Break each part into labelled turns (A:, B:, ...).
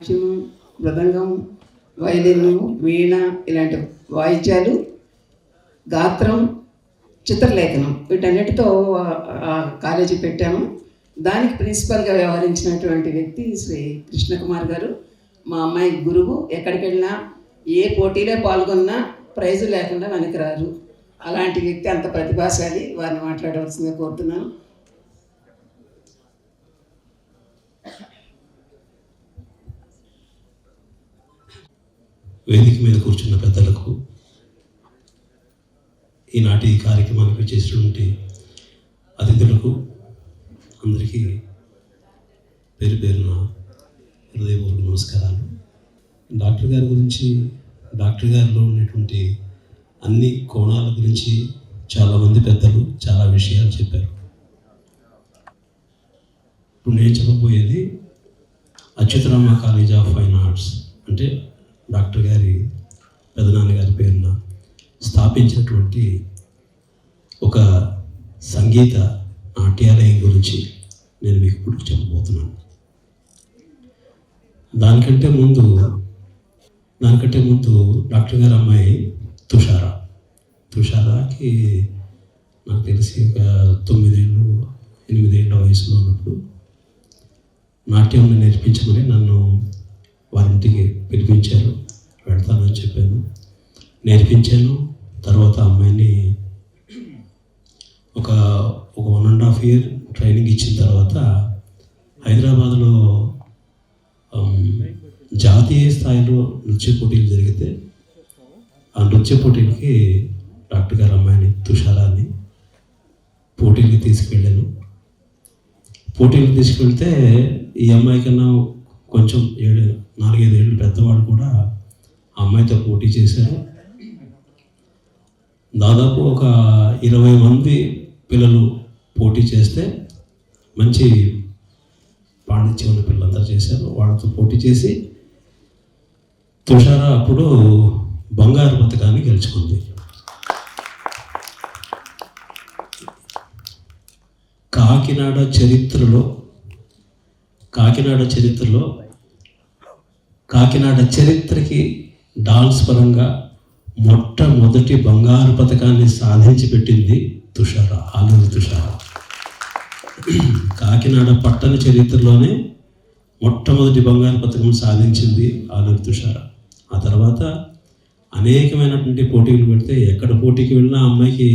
A: మృదంగం, violin, వీణ ఇలాంటి వాయిద్యాలు, గాత్రం, చిత్రలేఖనం వీటన్నిటితో కాలేజీ పెట్టాము. దానికి ప్రిన్సిపల్గా వ్యవహరించినటువంటి వ్యక్తి శ్రీ కృష్ణకుమార్ గారు. మా అమ్మాయి గురువు. ఎక్కడికి వెళ్ళినా ఏ పోటీలో పాల్గొన్నా ప్రైజు లేకుండా వెనకరారు. అలాంటి వ్యక్తి, అంత ప్రతిభాశాలి. వారిని మాట్లాడవలసిందిగా కోరుతున్నాను.
B: వేదిక మీద కూర్చున్న పెద్దలకు, ఈనాటి కార్యక్రమానికి చేసినటువంటి అతిథులకు అందరికీ పేరు పేరున హృదయపూర్వక నమస్కారాలు. డాక్టర్ గారి గురించి, డాక్టర్ గారిలో ఉన్నటువంటి అన్ని కోణాల గురించి చాలామంది పెద్దలు చాలా విషయాలు చెప్పారు. ఇప్పుడు నేను చెప్పబోయేది Achyutarama college of fine arts, అంటే డాక్టర్ గారి పెదనాన్నగారి పేరున స్థాపించినటువంటి ఒక సంగీత నాట్యాలయం గురించి నేను మీకు ఇప్పుడు చెప్పబోతున్నాను. దానికంటే ముందు డాక్టర్ గారి అమ్మాయి తుషారాకి నాకు తెలిసి ఒక 9-8 వయసులో ఉన్నప్పుడు నాట్యం నేర్పించమని నన్ను వారింటికి పిలిపించారు. వెళ్తానని చెప్పాను, నేర్పించాను. తర్వాత అమ్మాయిని ఒక 1.5 year ట్రైనింగ్ ఇచ్చిన తర్వాత హైదరాబాద్లో జాతీయ స్థాయిలో నృత్య పోటీలు జరిగితే ఆ నృత్య పోటీలకి డాక్టర్ గారు అమ్మాయిని తుషారాన్ని పోటీలకి తీసుకువెళ్ళాను. పోటీలకు తీసుకెళ్తే ఈ అమ్మాయి కన్నా కొంచెం 4-5 ఏళ్ళు పెద్దవాళ్ళు కూడా ఆ అమ్మాయితో పోటీ చేశారు. దాదాపు ఒక 20 మంది పిల్లలు పోటీ చేస్తే మంచి పాండిత్యం ఉన్న పిల్లలందరూ చేశారు. వాళ్ళతో పోటీ చేసి తుషారా అప్పుడు బంగారు పతకాన్ని గెలుచుకుంది. కాకినాడ చరిత్రకి డాన్స్ పరంగా మొట్టమొదటి బంగారు పతకాన్ని సాధించి పెట్టింది ఆలూరి తుషారా. కాకినాడ పట్టణ చరిత్రలోనే మొట్టమొదటి బంగారు పతకం సాధించింది ఆలూరి తుషారా. ఆ తర్వాత అనేకమైనటువంటి పోటీలు పెడితే ఎక్కడ పోటీకి వెళ్ళినా అమ్మాయికి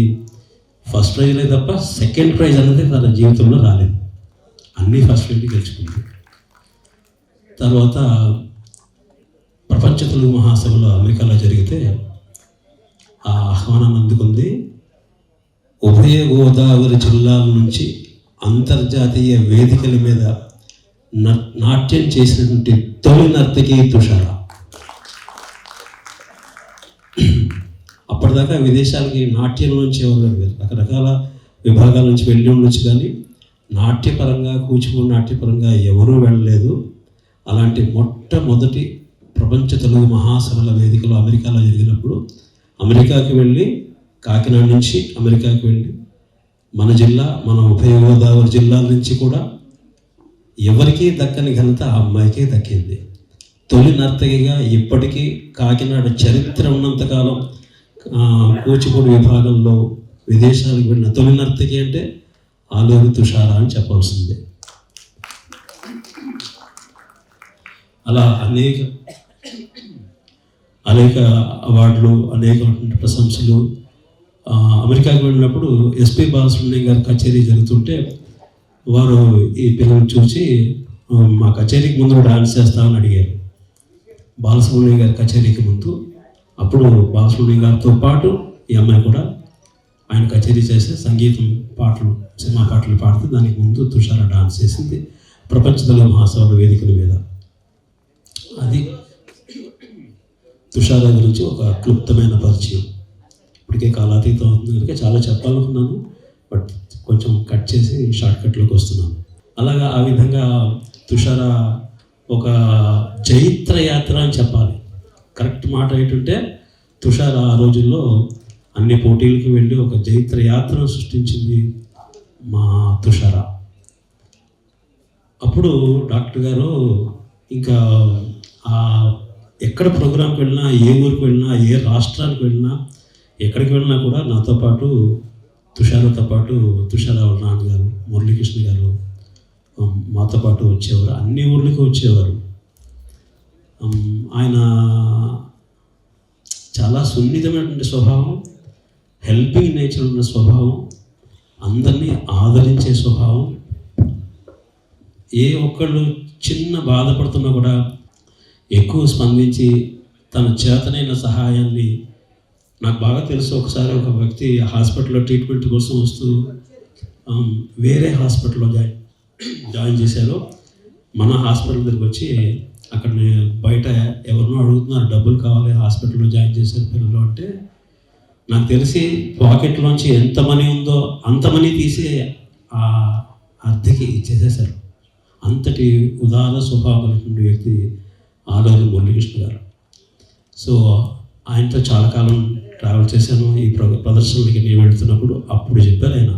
B: ఫస్ట్ ప్రైజ్లే తప్ప సెకండ్ ప్రైజ్ అనేది తన జీవితంలో రాలేదు. అన్నీ ఫస్ట్ ప్రైజ్ గెలుచుకుంది. తర్వాత ప్రపంచ తెలుగు మహాసభలో అమెరికాలో జరిగితే ఆ ఆహ్వానాన్ని అందుకుంది. ఉభయ గోదావరి జిల్లాల నుంచి అంతర్జాతీయ వేదికల మీద నాట్యం చేసినటువంటి తొలి నర్తకి తుషారా. అప్పటిదాకా విదేశాలకి నాట్యం నుంచి ఎవరు రకరకాల విభాగాల నుంచి వెళ్ళి ఉండొచ్చు, కానీ నాట్యపరంగా, కూచిపూడి నాట్యపరంగా ఎవరూ వెళ్ళలేదు. అలాంటి మొట్టమొదటి ప్రపంచ తెలుగు మహాసభల వేదికలో అమెరికాలో జరిగినప్పుడు అమెరికాకి వెళ్ళి, కాకినాడ నుంచి అమెరికాకి వెళ్ళి మన ఉభయ గోదావరి జిల్లాల నుంచి కూడా ఎవరికీ దక్కని ఘనత ఆ అమ్మాయికే దక్కింది. తొలి నర్తకిగా ఇప్పటికీ కాకినాడ చరిత్ర ఉన్నంతకాలం కూచిపూడి విభాగంలో విదేశాలకు వెళ్ళిన తొలి నర్తకి అంటే ఆలూరి తుషారా అని చెప్పాల్సిందే. అలా అనేక అవార్డులు, అనేక ప్రశంసలు. అమెరికాకి వెళ్ళినప్పుడు ఎస్పి బాలసుబ్రహ్మణ్యం గారి కచేరీ జరుగుతుంటే వారు ఈ పిల్లలు చూసి మా కచేరీకి ముందు డాన్స్ చేస్తామని అడిగారు. బాలసుబ్రహ్మణ్యం గారి కచేరీకి ముందు. అప్పుడు బాలసుబ్రహ్మణ్యం గారితో పాటు ఈ అమ్మాయి కూడా ఆయన కచేరీ చేసే సంగీతం పాటలు, సినిమా పాటలు పాడితే దానికి ముందు తుషారా డాన్స్ చేసింది ప్రపంచ తెలుగు మహాసభల వేదికల మీద. అది తుషారా గురించి ఒక క్లుప్తమైన పరిచయం. ఇప్పటికే కాలాతీతం అవుతుంది కనుక చాలా చెప్పాలనుకున్నాను, బట్ కొంచెం కట్ చేసి షార్ట్కట్లోకి వస్తున్నాను. అలాగా ఆ విధంగా తుషారా ఒక చైత్ర యాత్ర అని చెప్పాలి. కరెక్ట్ మాట ఏంటంటే తుషారా ఆ రోజుల్లో అన్ని పోటీలకు వెళ్ళి ఒక చైత్ర యాత్రను సృష్టించింది మా తుషారా. అప్పుడు డాక్టర్ గారు ఇంకా ఎక్కడ ప్రోగ్రాంకి వెళ్ళినా, ఏ ఊరికి వెళ్ళినా, ఏ రాష్ట్రానికి వెళ్ళినా, ఎక్కడికి వెళ్ళినా కూడా నాతో పాటు తుషారతో పాటు తుషార వాళ్ళ నాన్నగారు మురళీకృష్ణ గారు మాతో పాటు వచ్చేవారు. అన్ని ఊర్లకి వచ్చేవారు. ఆయన చాలా సున్నితమైనటువంటి స్వభావం, హెల్పింగ్ నేచర్ ఉన్న స్వభావం, అందరినీ ఆదరించే స్వభావం. ఏ ఒక్కళ్ళు చిన్న బాధపడుతున్నా కూడా ఎక్కువ స్పందించి తన చేతనైన సహాయాన్ని, నాకు బాగా తెలుసు, ఒకసారి ఒక వ్యక్తి హాస్పిటల్లో ట్రీట్మెంట్ కోసం వస్తూ వేరే హాస్పిటల్లో జాయిన్ చేశారు. మన హాస్పిటల్ దగ్గరికి వచ్చి అక్కడ బయట ఎవరినో అడుగుతున్నారు, డబ్బులు కావాలి, హాస్పిటల్లో జాయిన్ చేశారు పిల్లలు అంటే, నాకు తెలిసి పాకెట్లోంచి ఎంత మనీ ఉందో అంత మనీ తీసి ఆ అద్దెకి ఇచ్చేసేసారు. అంతటి ఉదార స్వభావమైనటువంటి వ్యక్తి ఆలూరి మురళీకృష్ణ గారు. సో ఆయనతో చాలా కాలం ట్రావెల్ చేశాను. ఈ ప్రదర్శనలకి నేను వెళ్తున్నప్పుడు అప్పుడు చెప్పారు ఆయన,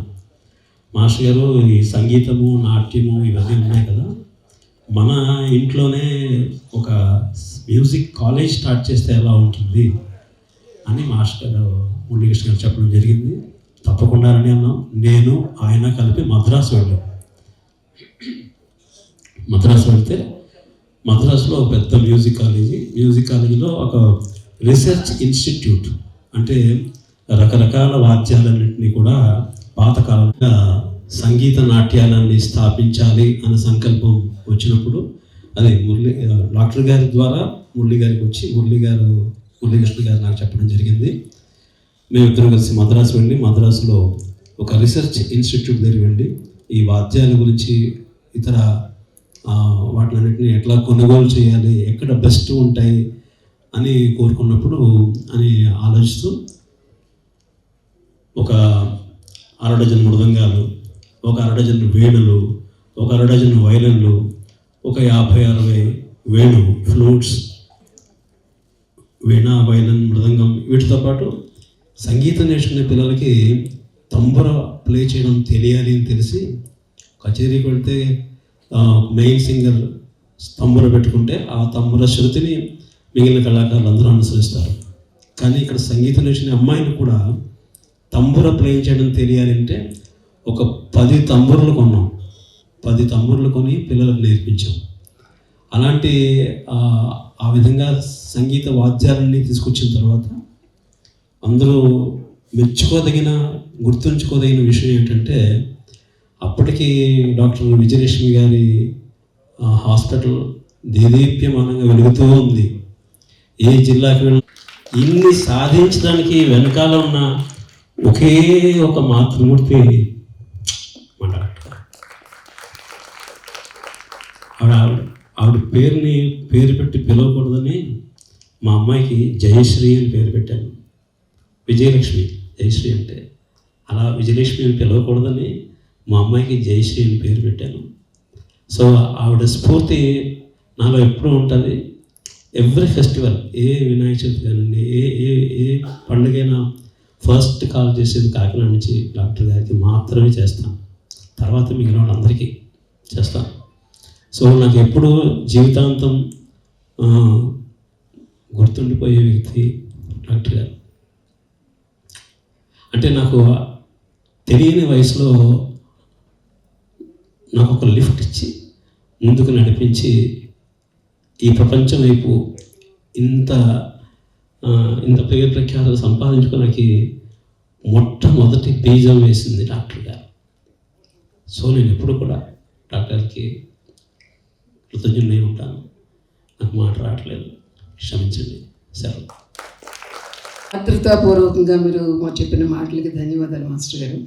B: మాస్టర్ గారు ఈ సంగీతము, నాట్యము ఇవన్నీ ఉన్నాయి కదా, మన ఇంట్లోనే ఒక మ్యూజిక్ కాలేజ్ స్టార్ట్ చేస్తే ఎలా ఉంటుంది అని మాస్టర్ గారు మురళీకృష్ణ గారు చెప్పడం జరిగింది. తప్పకుండా అని అన్నాం. నేను ఆయన కలిపి మద్రాసు వెళ్ళాం. మద్రాసు వెళ్తే మద్రాసులో పెద్ద మ్యూజిక్ కాలేజీలో ఒక రీసెర్చ్ ఇన్స్టిట్యూట్, అంటే రకరకాల వాద్యాలన్నింటినీ కూడా పాతకాలంగా సంగీత నాట్యాలన్నీ స్థాపించాలి అనే సంకల్పం వచ్చినప్పుడు అది డాక్టర్ గారి ద్వారా మురళీ గారికి వచ్చి మురళీకృష్ణ గారు నాకు చెప్పడం జరిగింది. మేమిద్దరం కలిసి మద్రాసు వెళ్ళి మద్రాసులో ఒక రీసెర్చ్ ఇన్స్టిట్యూట్ దగ్గరికి వెళ్ళి ఈ వాద్యాల గురించి, ఇతర వాటిలన్నింటినీ ఎట్లా కొనుగోలు చేయాలి, ఎక్కడ బెస్ట్ ఉంటాయి అని కోరుకున్నప్పుడు అని ఆలోచిస్తూ ఒక 1/2 డజన్ మృదంగాలు, ఒక 1/2 డజన్ వీణలు, ఒక 1/2 డజన్ వయలిన్లు, ఒక 50-60 వేణు ఫ్లూట్స్, వీణ, వయలిన్, మృదంగం, వీటితో పాటు సంగీతం నేర్చుకునే పిల్లలకి తంబుర ప్లే చేయడం తెలియాలి అని తెలిసి, కచేరీకి వెళ్తే మెయిన్ సింగర్ తంబుర పెట్టుకుంటే ఆ తంబుర శృతిని మిగిలిన కళాకారులు అందరూ అనుసరిస్తారు. కానీ ఇక్కడ సంగీతం నేర్చుకునే అమ్మాయిని కూడా తంబుర ప్లే చేయడం తెలియాలి అంటే ఒక 10 తంబురలు కొన్నాం. 10 తంబురలు కొని పిల్లలకు నేర్పించాం. అలాంటి ఆ విధంగా సంగీత వాద్యాలన్నీ తీసుకొచ్చిన తర్వాత అందరూ మెచ్చుకోదగిన, గుర్తుంచుకోదగిన విషయం ఏంటంటే, అప్పటికి డాక్టర్ విజయలక్ష్మి గారి హాస్పిటల్ దేదీప్యమానంగా వెలుగుతూ ఉంది. ఏ జిల్లాకి వెళ్ళినా ఇన్ని సాధించడానికి వెనకాల ఉన్న ఒకే ఒక మాతృమూర్తి మన ఆవిడ పేరు పెట్టి పిలవకూడదని మా అమ్మాయికి జయశ్రీ అని పేరు పెట్టాను. విజయలక్ష్మి, జయశ్రీ అంటే అలా విజయలక్ష్మి అని పిలవకూడదని మా అమ్మాయికి జయశ్రీ అని పేరు పెట్టాను. సో ఆవిడ స్ఫూర్తి నాలో ఎప్పుడూ ఉంటుంది. ఎవ్రీ ఫెస్టివల్, ఏ వినాయక చవితి కానివ్వండి, ఏ పండుగైనా ఫస్ట్ కాల్ చేసేది కాకినాడ నుంచి డాక్టర్ గారికి మాత్రమే చేస్తాను. తర్వాత మిగిలిన వాళ్ళందరికీ చేస్తాను. సో నాకు ఎప్పుడూ జీవితాంతం గుర్తుండిపోయే వ్యక్తి డాక్టర్ గారు. అంటే నాకు తెలియని వయసులో నాకు ఒక లిఫ్ట్ ఇచ్చి ముందుకు నడిపించి ఈ ప్రపంచం వైపు ఇంత పేరు ప్రఖ్యాతలు సంపాదించుకోవడానికి మొట్టమొదటి బీజం వేసింది డాక్టర్ గారు. సో నేను ఎప్పుడు కూడా డాక్టర్కి కృతజ్ఞుడై ఉంటాను. నాకు మాట రావట్లేదు, క్షమించండి. సెలవు.
A: భద్రతాపూర్వకంగా మీరు చెప్పిన మాటలకి ధన్యవాదాలు మాస్టర్ గారు.